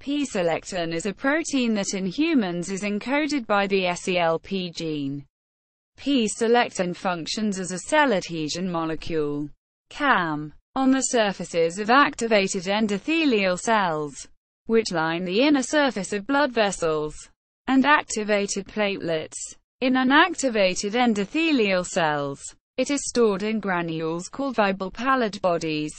P-selectin is a protein that in humans is encoded by the SELP gene. P-selectin functions as a cell adhesion molecule (CAM) on the surfaces of activated endothelial cells, which line the inner surface of blood vessels, and activated platelets. In unactivated endothelial cells, it is stored in granules called Weibel-Palade bodies.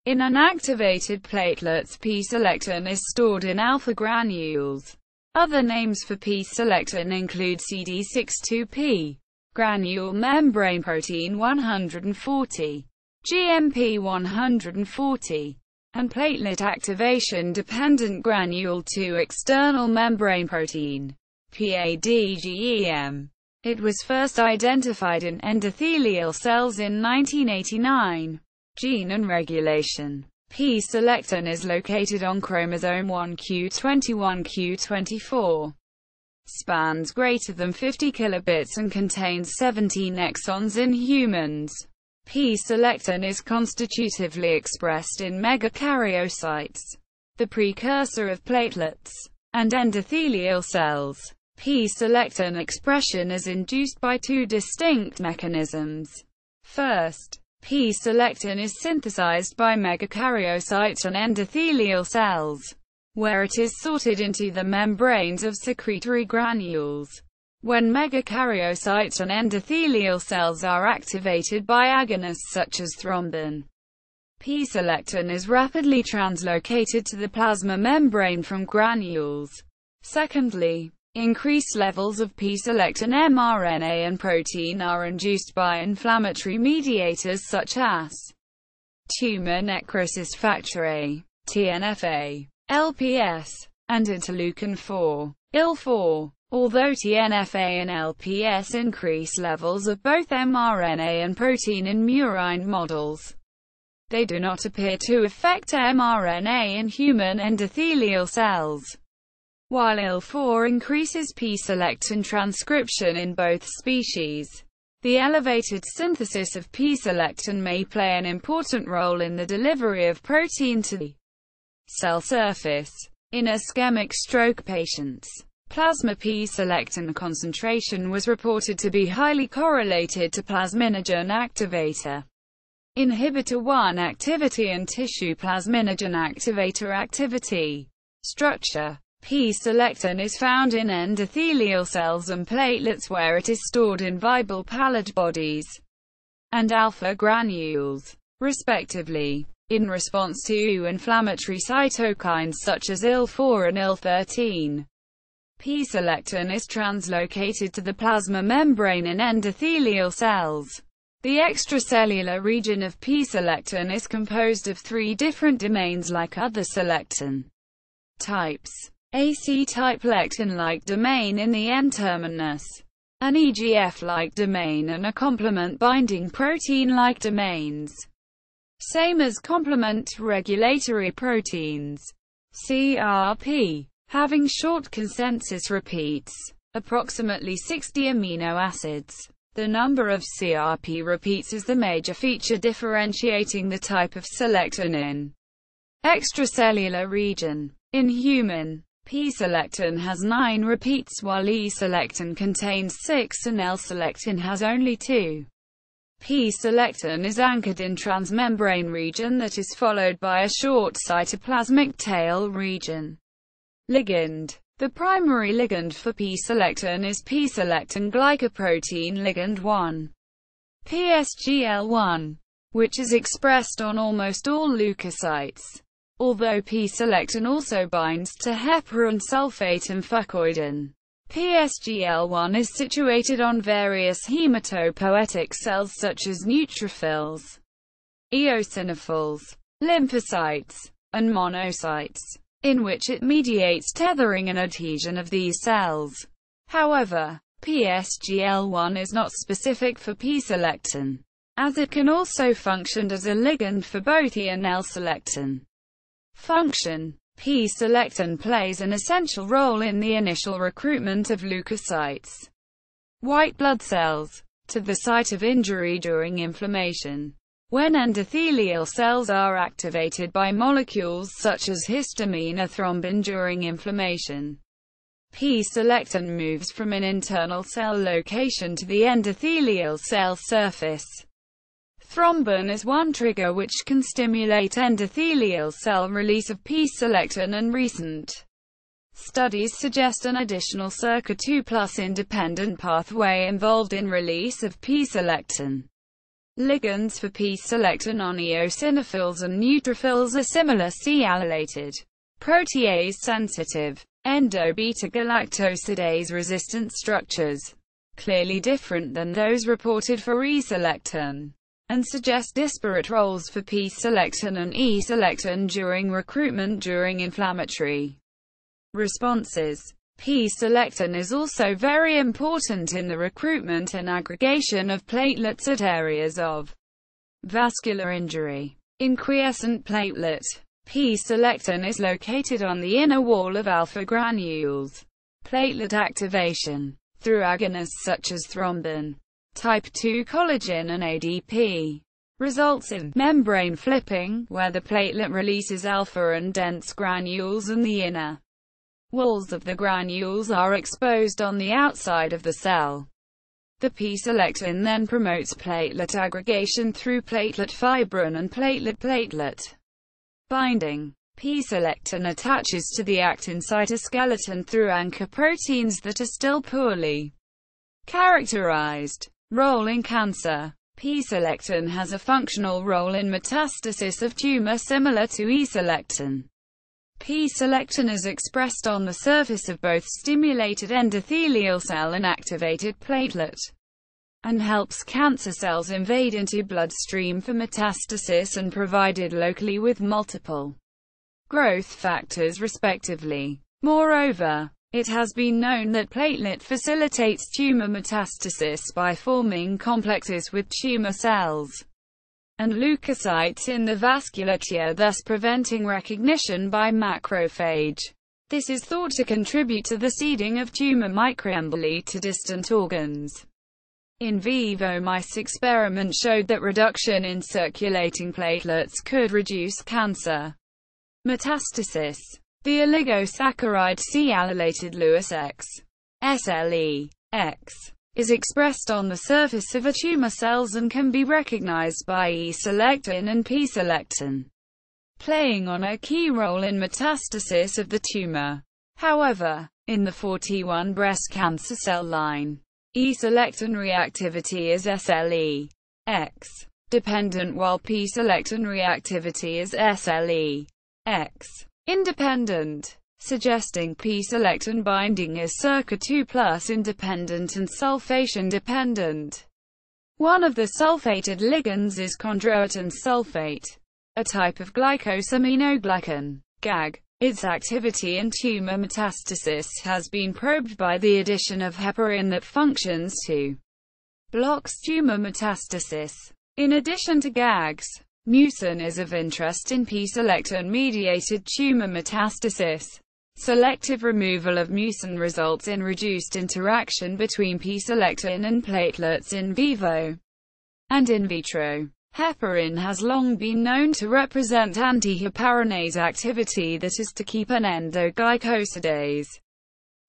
In unactivated platelets, P-selectin is stored in α-granules. Other names for P-selectin include CD62P, Granule Membrane Protein 140, GMP 140, and Platelet Activation-Dependent Granule 2 External Membrane Protein, PADGEM. It was first identified in endothelial cells in 1989. Gene and regulation. P-selectin is located on chromosome 1q21q24. Spans greater than 50 kilobits and contains 17 exons in humans. P-selectin is constitutively expressed in megakaryocytes, the precursor of platelets, and endothelial cells. P-selectin expression is induced by two distinct mechanisms. First, P-selectin is synthesized by megakaryocytes and endothelial cells, where it is sorted into the membranes of secretory granules. When megakaryocytes and endothelial cells are activated by agonists such as thrombin, P-selectin is rapidly translocated to the plasma membrane from granules. Secondly, increased levels of P-selectin mRNA and protein are induced by inflammatory mediators such as tumor necrosis factor A, TNF-A, LPS, and interleukin-4, IL-4. Although TNF-A and LPS increase levels of both mRNA and protein in murine models, they do not appear to affect mRNA in human endothelial cells. While IL-4 increases P-selectin transcription in both species, the elevated synthesis of P-selectin may play an important role in the delivery of protein to the cell surface. In ischemic stroke patients, plasma P-selectin concentration was reported to be highly correlated to plasminogen activator inhibitor 1 activity and tissue plasminogen activator activity. Structure. P-selectin is found in endothelial cells and platelets where it is stored in Weibel-Palade bodies and α-granules, respectively. In response to inflammatory cytokines such as IL-4 and IL-13, P-selectin is translocated to the plasma membrane in endothelial cells. The extracellular region of P-selectin is composed of three different domains like other selectin types. A C-type lectin-like domain in the N-terminus, an EGF-like domain and a complement-binding protein-like domains. Same as complement regulatory proteins. CRP, having short consensus repeats, approximately 60 amino acids. The number of CRP repeats is the major feature differentiating the type of selectin in extracellular region. In human, P-selectin has 9 repeats while E-selectin contains 6 and L-selectin has only 2. P-selectin is anchored in transmembrane region that is followed by a short cytoplasmic tail region. Ligand. The primary ligand for P-selectin is P-selectin glycoprotein ligand 1, PSGL1, which is expressed on almost all leukocytes. Although P-selectin also binds to heparan sulfate and fucoidan, PSGL1 is situated on various hematopoietic cells such as neutrophils, eosinophils, lymphocytes, and monocytes, in which it mediates tethering and adhesion of these cells. However, PSGL1 is not specific for P-selectin, as it can also function as a ligand for both E and L-selectin. Function. P-selectin plays an essential role in the initial recruitment of leukocytes, white blood cells, to the site of injury during inflammation. When endothelial cells are activated by molecules such as histamine or thrombin during inflammation, P-selectin moves from an internal cell location to the endothelial cell surface. Thrombin is one trigger which can stimulate endothelial cell release of P-selectin, and recent studies suggest an additional circa 2+ independent pathway involved in release of P-selectin. Ligands for P-selectin on eosinophils and neutrophils are similar C-allylated, protease-sensitive, endo-beta-galactosidase-resistant structures, clearly different than those reported for E-selectin, and suggest disparate roles for P-selectin and E-selectin during recruitment during inflammatory responses. P-selectin is also very important in the recruitment and aggregation of platelets at areas of vascular injury. In quiescent platelet, P-selectin is located on the inner wall of α-granules. Platelet activation, through agonists such as thrombin, type II collagen and ADP, results in membrane flipping, where the platelet releases alpha and dense granules and the inner walls of the granules are exposed on the outside of the cell. The P-selectin then promotes platelet aggregation through platelet fibrin and platelet-platelet binding. P-selectin attaches to the actin cytoskeleton through anchor proteins that are still poorly characterized. Role in cancer. P-selectin has a functional role in metastasis of tumor similar to E-selectin. P-selectin is expressed on the surface of both stimulated endothelial cell and activated platelet, and helps cancer cells invade into bloodstream for metastasis and provided locally with multiple growth factors respectively. Moreover, it has been known that platelet facilitates tumor metastasis by forming complexes with tumor cells and leukocytes in the vasculature, thus preventing recognition by macrophage. This is thought to contribute to the seeding of tumor microemboli to distant organs. In vivo mice experiment showed that reduction in circulating platelets could reduce cancer metastasis. The oligosaccharide C-allylated Lewis X, SLE-X, is expressed on the surface of a tumor cells and can be recognized by E-selectin and P-selectin, playing on a key role in metastasis of the tumor. However, in the 41 breast cancer cell line, E-selectin reactivity is SLE-X dependent while P-selectin reactivity is SLE-X independent, suggesting P-selectin binding is circa 2+ independent and sulfation dependent. One of the sulfated ligands is chondroitin sulfate, a type of glycosaminoglycan, GAG. Its activity in tumor metastasis has been probed by the addition of heparin that functions to block tumor metastasis. In addition to GAGs, mucin is of interest in P-selectin-mediated tumor metastasis. Selective removal of mucin results in reduced interaction between P-selectin and platelets in vivo and in vitro. Heparin has long been known to represent anti-heparinase activity, that is to keep an endoglycosidase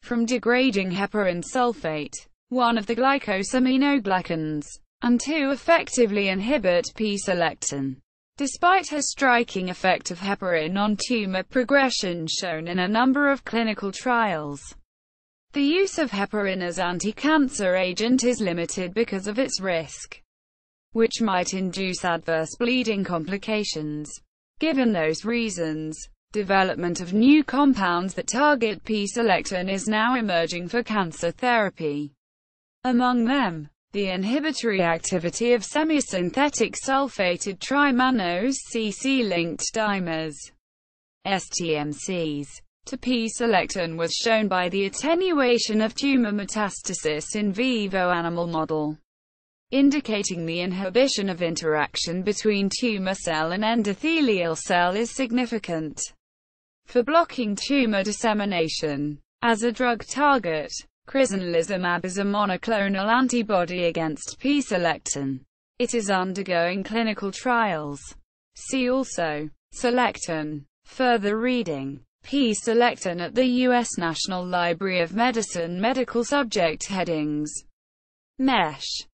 from degrading heparin sulfate, one of the glycosaminoglycans, and to effectively inhibit P-selectin. Despite a striking effect of heparin on tumor progression shown in a number of clinical trials, the use of heparin as anti-cancer agent is limited because of its risk, which might induce adverse bleeding complications. Given those reasons, development of new compounds that target P-selectin is now emerging for cancer therapy. Among them, the inhibitory activity of semisynthetic sulfated trimannose CC-linked dimers, STMCs, to P-selectin was shown by the attenuation of tumor metastasis in vivo animal model, indicating the inhibition of interaction between tumor cell and endothelial cell is significant for blocking tumor dissemination. As a drug target, crizanlizumab is a monoclonal antibody against P-selectin. It is undergoing clinical trials. See also Selectin. Further reading. P-selectin at the U.S. National Library of Medicine. Medical subject headings. Mesh.